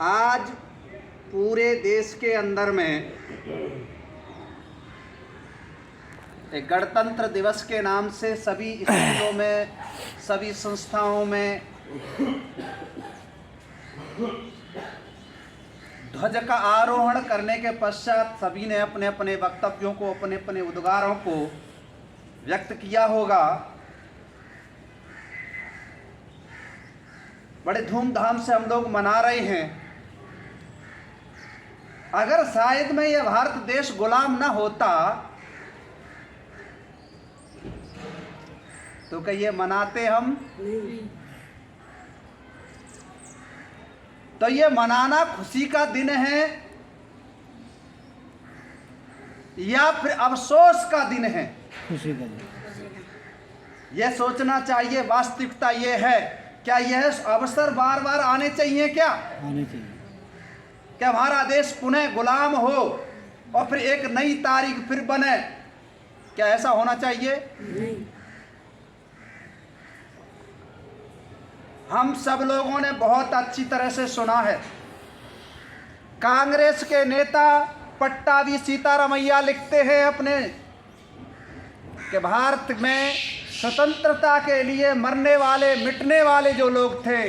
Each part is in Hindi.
आज पूरे देश के अंदर में एक गणतंत्र दिवस के नाम से सभी स्कूलों में, सभी संस्थाओं में ध्वज का आरोहण करने के पश्चात सभी ने अपने अपने वक्तव्यों को, अपने अपने उद्गारों को व्यक्त किया होगा। बड़े धूमधाम से हम लोग मना रहे हैं। अगर शायद में यह भारत देश गुलाम ना होता तो क्या ये मनाते हम? तो ये मनाना खुशी का दिन है या फिर अफसोस का दिन है? खुशी का दिन। यह सोचना चाहिए। वास्तविकता यह है, क्या यह अवसर बार बार आने चाहिए? क्या आने चाहिए? क्या हमारा देश पुनः गुलाम हो और फिर एक नई तारीख फिर बने? क्या ऐसा होना चाहिए? नहीं। हम सब लोगों ने बहुत अच्छी तरह से सुना है। कांग्रेस के नेता पट्टाभी सीतारमैया लिखते हैं अपने कि भारत में स्वतंत्रता के लिए मरने वाले, मिटने वाले जो लोग थे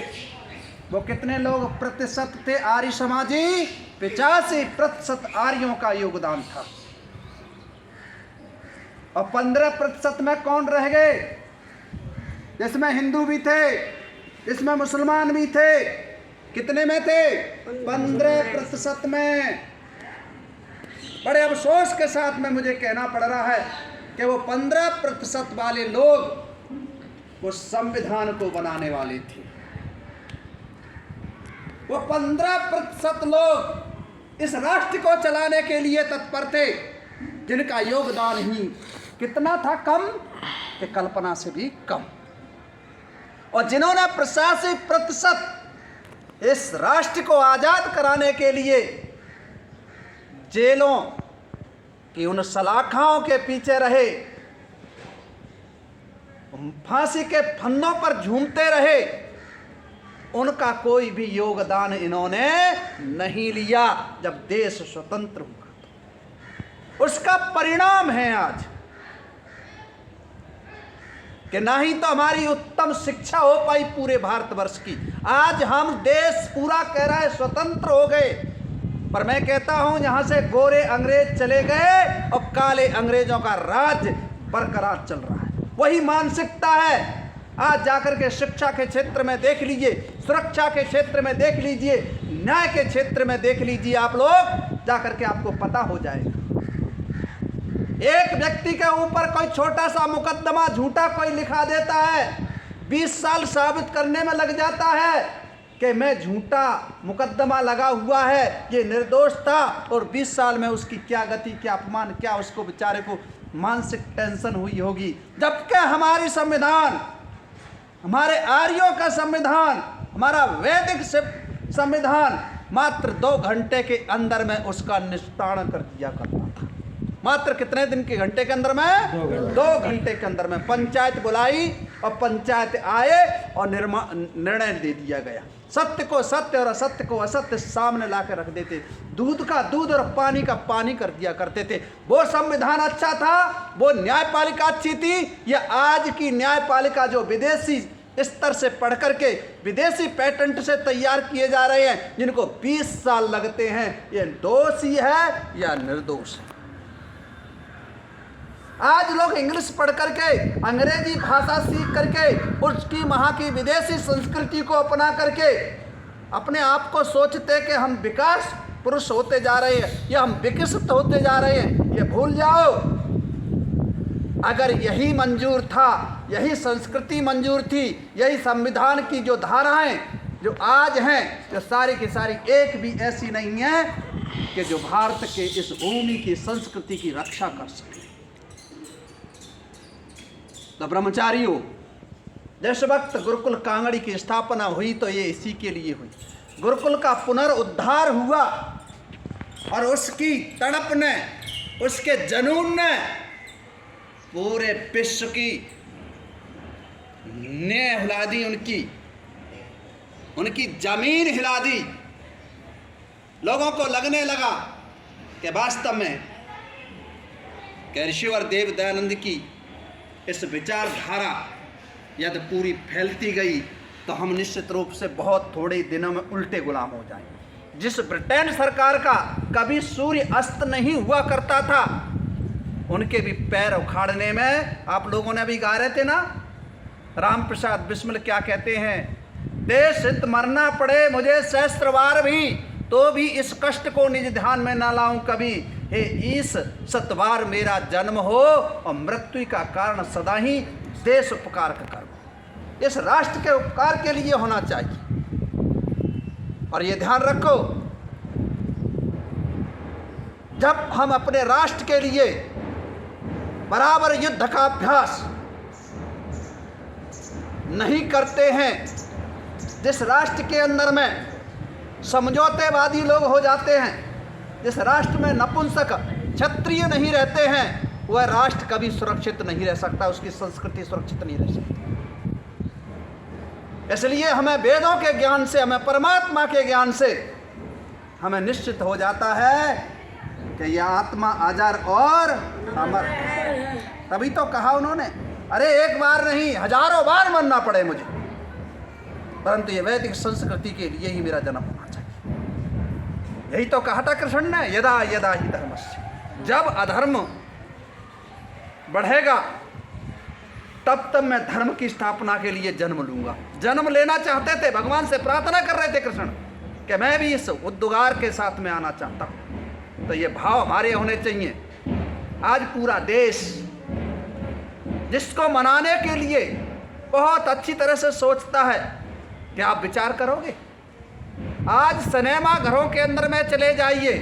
वो कितने लोग प्रतिशत थे? आर्य समाजी 85% आर्यों का योगदान था। और 15% में कौन रह गए? जिसमें हिंदू भी थे, इसमें मुसलमान भी थे। कितने में थे? 15% में। बड़े अफसोस के साथ में मुझे कहना पड़ रहा है कि वो 15% वाले लोग वो संविधान को बनाने वाले थे। वो 15% लोग इस राष्ट्र को चलाने के लिए तत्पर थे, जिनका योगदान ही कितना था? कम कि कल्पना से भी कम। और जिन्होंने प्रशासनिक प्रतिशत इस राष्ट्र को आजाद कराने के लिए जेलों की उन सलाखाओं के पीछे रहे, फांसी के फन्नों पर झूमते रहे, उनका कोई भी योगदान इन्होंने नहीं लिया। जब देश स्वतंत्र हुआ उसका परिणाम है आज कि ना ही तो हमारी उत्तम शिक्षा हो पाई पूरे भारतवर्ष की। आज हम देश पूरा कह रहा है स्वतंत्र हो गए, पर मैं कहता हूं यहां से गोरे अंग्रेज चले गए और काले अंग्रेजों का राज बरकरार चल रहा है। वही मानसिकता है। आज जाकर के शिक्षा के क्षेत्र में देख लीजिए, सुरक्षा के क्षेत्र में देख लीजिए, न्याय के क्षेत्र में देख लीजिए, आप लोग जाकर के आपको पता हो जाएगा। एक व्यक्ति के ऊपर कोई छोटा सा मुकदमा झूठा कोई लिखा देता है, 20 साल साबित करने में लग जाता है कि मैं झूठा मुकदमा लगा हुआ है, ये निर्दोष था, और 20 साल में उसकी क्या गति, क्या अपमान, क्या उसको बेचारे को मानसिक टेंशन हुई होगी। जबकि हमारी संविधान, हमारे आर्यों का संविधान, हमारा वैदिक संविधान मात्र 2 घंटे के अंदर में उसका निस्तारण कर दिया करता था। मात्र कितने दिन के घंटे के अंदर में? 2 घंटे के अंदर में पंचायत बुलाई और पंचायत आए और निर्णय दे दिया गया। सत्य को सत्य और असत्य को असत्य सामने ला कर रख देते, दूध का दूध और पानी का पानी कर दिया करते थे। वो संविधान अच्छा था, वो न्यायपालिका अच्छी थी, या आज की न्यायपालिका जो विदेशी स्तर से पढ़ करके विदेशी पैटेंट से तैयार किए जा रहे हैं, जिनको 20 साल लगते हैं, ये दोषी है या निर्दोष है? आज लोग इंग्लिश पढ़ करके, अंग्रेजी भाषा सीख करके, उसकी वहाँ की विदेशी संस्कृति को अपना करके अपने आप को सोचते कि हम विकास पुरुष होते जा रहे हैं या हम विकसित होते जा रहे हैं। ये भूल जाओ, अगर यही मंजूर था, यही संस्कृति मंजूर थी, यही संविधान की जो धाराएं जो आज हैं, जो सारी की सारी एक भी ऐसी नहीं है कि जो भारत के इस भूमि की संस्कृति की रक्षा कर सके। तो ब्रह्मचारियों, जिस वक्त गुरुकुल कांगड़ी की स्थापना हुई तो ये इसी के लिए हुई। गुरुकुल का पुनरुद्धार हुआ और उसकी तड़प ने, उसके जनून ने पूरे विश्व की ने हिला दी, उनकी जमीन हिला दी। लोगों को लगने लगा कि वास्तव में ऋषिवर देव दयानंद की इस विचारधारा यदि पूरी फैलती गई तो हम निश्चित रूप से बहुत थोड़े दिनों में उल्टे गुलाम हो जाएंगे। जिस ब्रिटेन सरकार का कभी सूर्य अस्त नहीं हुआ करता था, उनके भी पैर उखाड़ने में आप लोगों ने अभी गा रहे थे ना, राम प्रसाद बिस्मिल क्या कहते हैं, देश हित मरना पड़े मुझे सहस्त्रवार भी, तो भी इस कष्ट को निज ध्यान में ना लाऊं कभी, हे ईस सतवार मेरा जन्म हो और मृत्यु का कारण सदा ही देश उपकार का कर्म, इस राष्ट्र के उपकार के लिए होना चाहिए। और ये ध्यान रखो, जब हम अपने राष्ट्र के लिए बराबर युद्ध का अभ्यास नहीं करते हैं, जिस राष्ट्र के अंदर में समझौतेवादी लोग हो जाते हैं, जिस राष्ट्र में नपुंसक क्षत्रिय नहीं रहते हैं, वह राष्ट्र कभी सुरक्षित नहीं रह सकता, उसकी संस्कृति सुरक्षित नहीं रह सकती। इसलिए हमें वेदों के ज्ञान से, हमें परमात्मा के ज्ञान से हमें निश्चित हो जाता है कि यह आत्मा अजर और अमर है। तभी तो कहा उन्होंने, अरे एक बार नहीं हजारों बार मरना पड़े मुझे, परंतु ये वैदिक संस्कृति के लिए ही मेरा जन्म होना चाहिए। यही तो कहा था कृष्ण ने, यदा यदा ही धर्मस्य, जब अधर्म बढ़ेगा तब तब मैं धर्म की स्थापना के लिए जन्म लूंगा। जन्म लेना चाहते थे, भगवान से प्रार्थना कर रहे थे कृष्ण कि मैं भी इस उद्गार के साथ में आना चाहता हूं। तो ये भाव हमारे होने चाहिए। आज पूरा देश जिसको मनाने के लिए बहुत अच्छी तरह से सोचता है, क्या आप विचार करोगे? आज सिनेमा घरों के अंदर में चले जाइए,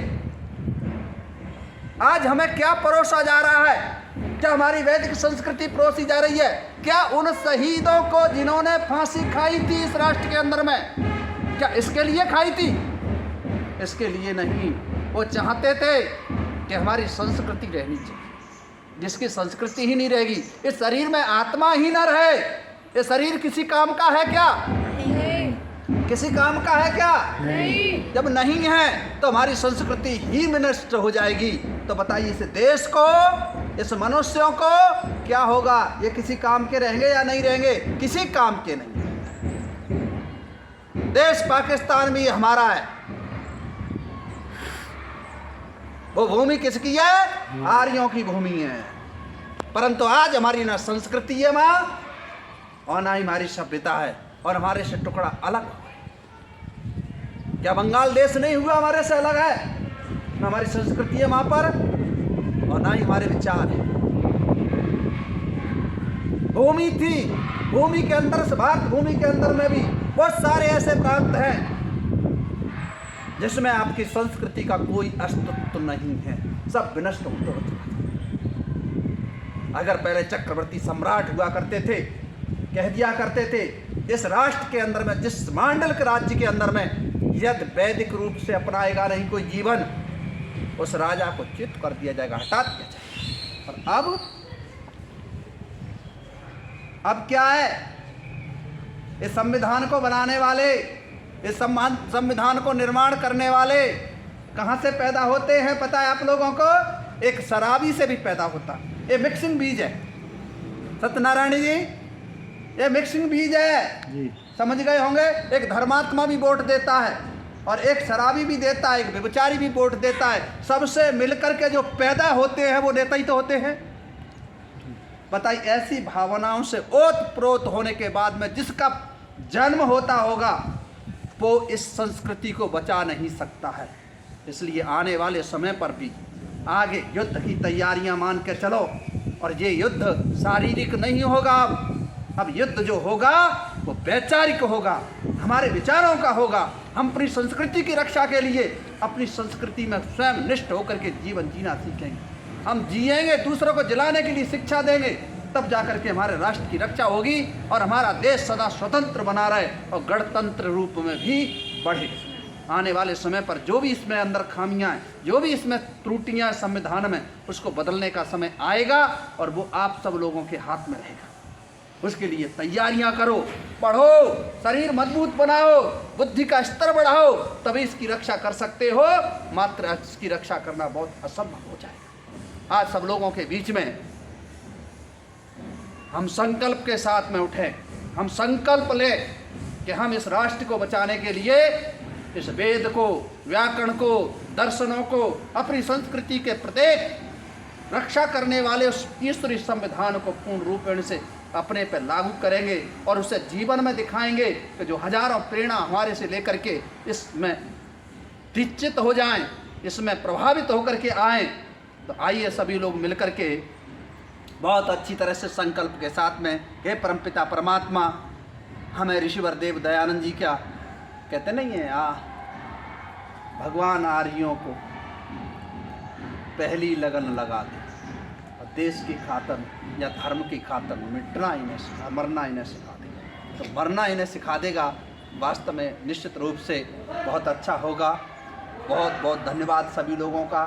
आज हमें क्या परोसा जा रहा है? क्या हमारी वैदिक संस्कृति परोसी जा रही है? क्या उन शहीदों को जिन्होंने फांसी खाई थी इस राष्ट्र के अंदर में, क्या इसके लिए खाई थी? इसके लिए नहीं। वो चाहते थे कि हमारी संस्कृति रहनी चाहिए। जिसकी संस्कृति ही नहीं रहेगी, इस शरीर में आत्मा ही न रहे, ये शरीर किसी काम का है क्या? किसी काम का है क्या? नहीं। जब नहीं है तो हमारी संस्कृति ही नष्ट हो जाएगी। तो बताइए इस देश को, इस मनुष्यों को क्या होगा? ये किसी काम के रहेंगे या नहीं रहेंगे? किसी काम के नहीं। देश पाकिस्तान भी हमारा है, वो भूमि किसकी है? आर्यों की भूमि है। परंतु आज हमारी ना संस्कृति है माँ, और ना ही हमारी सभ्यता है, और हमारे से टुकड़ा अलग। क्या बंगाल देश नहीं हुआ हमारे से अलग है? ना हमारी संस्कृति है वहां पर, और ना ही हमारे विचार है। भूमि थी, भूमि के अंदर से, भारत भूमि के अंदर में भी बहुत सारे ऐसे प्रांत हैं जिसमें आपकी संस्कृति का कोई अस्तित्व नहीं है, सब विनष्ट होते होते। अगर पहले चक्रवर्ती सम्राट हुआ करते थे, कह दिया करते थे इस राष्ट्र के अंदर में, जिस मांडलिक राज्य के अंदर में यदि वैदिक रूप से अपनाएगा नहीं कोई जीवन, उस राजा को च्युत कर दिया जाएगा, हटा दिया जाएगा। और अब क्या है? इस संविधान को बनाने वाले, इस संविधान को निर्माण करने वाले कहाँ से पैदा होते हैं पता है आप लोगों को? एक शराबी से भी पैदा होता है। ये मिक्सिंग बीज है सत्यनारायण जी, ये मिक्सिंग बीज है जी। समझ गए होंगे। एक धर्मात्मा भी वोट देता है और एक शराबी भी देता है, एक व्यभिचारी भी वोट देता है। सबसे मिलकर के जो पैदा होते हैं वो नेता ही तो होते हैं। बताइए, ऐसी भावनाओं से ओत-प्रोत होने के बाद में जिसका जन्म होता होगा वो इस संस्कृति को बचा नहीं सकता है। इसलिए आने वाले समय पर भी आगे युद्ध की तैयारियां मान के चलो। और ये युद्ध शारीरिक नहीं होगा, अब युद्ध जो होगा वो वैचारिक होगा, हमारे विचारों का होगा। हम अपनी संस्कृति की रक्षा के लिए अपनी संस्कृति में स्वयं निष्ठ होकर के जीवन जीना सीखेंगे। हम जिएंगे, दूसरों को जलाने के लिए शिक्षा देंगे, तब जाकर के हमारे राष्ट्र की रक्षा होगी और हमारा देश सदा स्वतंत्र बना रहे और गणतंत्र रूप में भी बढ़े। आने वाले समय पर जो भी इसमें अंदर खामियां हैं, जो भी इसमें त्रुटियां हैं संविधान में, उसको बदलने का समय आएगा और वो आप सब लोगों के हाथ में रहेगा। उसके लिए तैयारियां करो, पढ़ो, शरीर मजबूत बनाओ, बुद्धि का स्तर बढ़ाओ, तभी इसकी रक्षा कर सकते हो। मात्र इसकी रक्षा करना बहुत असंभव हो जाएगा। आज सब लोगों के बीच में हम संकल्प के साथ में उठें, हम संकल्प लें कि हम इस राष्ट्र को बचाने के लिए इस वेद को, व्याकरण को, दर्शनों को, अपनी संस्कृति के प्रत्येक रक्षा करने वाले उस ईश्वरीय संविधान को पूर्ण रूपेण से अपने पर लागू करेंगे और उसे जीवन में दिखाएंगे कि जो हजारों प्रेरणा हमारे से लेकर के इसमें दीक्षित हो जाएं, इसमें प्रभावित होकर के आएँ। तो आइए सभी लोग मिलकर के बहुत अच्छी तरह से संकल्प के साथ में, हे परमपिता परमात्मा, हमें ऋषिवर देव दयानंद जी क्या कहते नहीं है, भगवान आर्यों को पहली लगन लगा दे और देश की खातर या धर्म की खातर मिटना इन्हें सिखा, मरना इन्हें सिखा देगा। तो मरना इन्हें सिखा देगा, वास्तव में निश्चित रूप से बहुत अच्छा होगा। बहुत बहुत धन्यवाद सभी लोगों का।